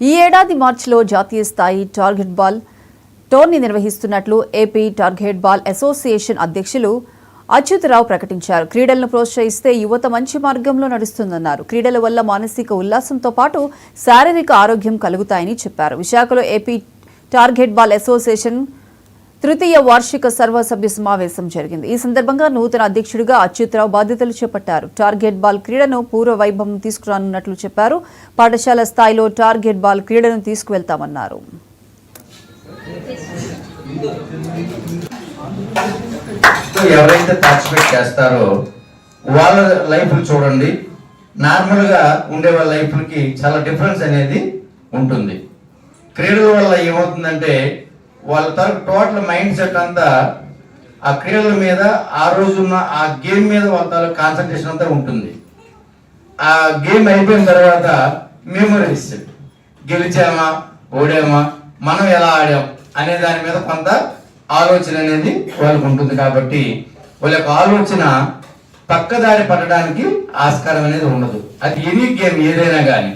ఈ ఏడాది మార్చిలో జాతీయ స్థాయి టార్గెట్ బాల్ టోర్నీ నిర్వహిస్తున్నట్లు ఏపీ టార్గెట్ బాల్ అసోసియేషన్ అధ్యక్షులు అచ్యుతరావు ప్రకటించారు. క్రీడలను ప్రోత్సహిస్తే యువత మంచి మార్గంలో నడుస్తుందన్నారు. క్రీడల వల్ల మానసిక ఉల్లాసంతో పాటు శారీరక ఆరోగ్యం కలుగుతాయని చెప్పారు. విశాఖలో ఏపీ టార్గెట్ బాల్ అసోసియేషన్ తృతీయ వార్షిక సర్వసభ్య సమావేశం జరిగింది. ఈ సందర్భంగా నూతన అధ్యక్షుడిగా అచ్యుతరావు బాధ్యతలు చేపట్టారు. టార్గెట్ బాల్ క్రీడను పూర్వ వైభవం తీసుకురానున్నట్లు చెప్పారు. పాఠశాల స్థాయిలో టార్గెట్ బాల్ క్రీడను తీసుకువెళ్తామన్నారు. ఎవరైతే పార్టిసిపేట్ చేస్తారో వాళ్ళ లైఫ్ చూడండి, నార్మల్గా ఉండే వాళ్ళ లైఫ్కి చాలా డిఫరెన్స్ అనేది ఉంటుంది. క్రీడల వల్ల ఏమవుతుందంటే వాళ్ళ టోటల్ మైండ్ సెట్ అంతా ఆ క్రీడల మీద, ఆ రోజున్న ఆ గేమ్ మీద వాళ్ళ కాన్సన్ట్రేషన్ అంతా ఉంటుంది. ఆ గేమ్ అయిపోయిన తర్వాత మెమరీస్, గెలిచామా ఓడామా, మనం ఎలా ఆడాం అనే దాని మీద కొంత ఆలోచన అనేది వాళ్ళకు ఉంటుంది. కాబట్టి వాళ్ళ యొక్క ఆలోచన పక్కదారి పట్టడానికి ఆస్కారం అనేది ఉండదు. అది ఎనీ గేమ్ ఏదైనా కానీ.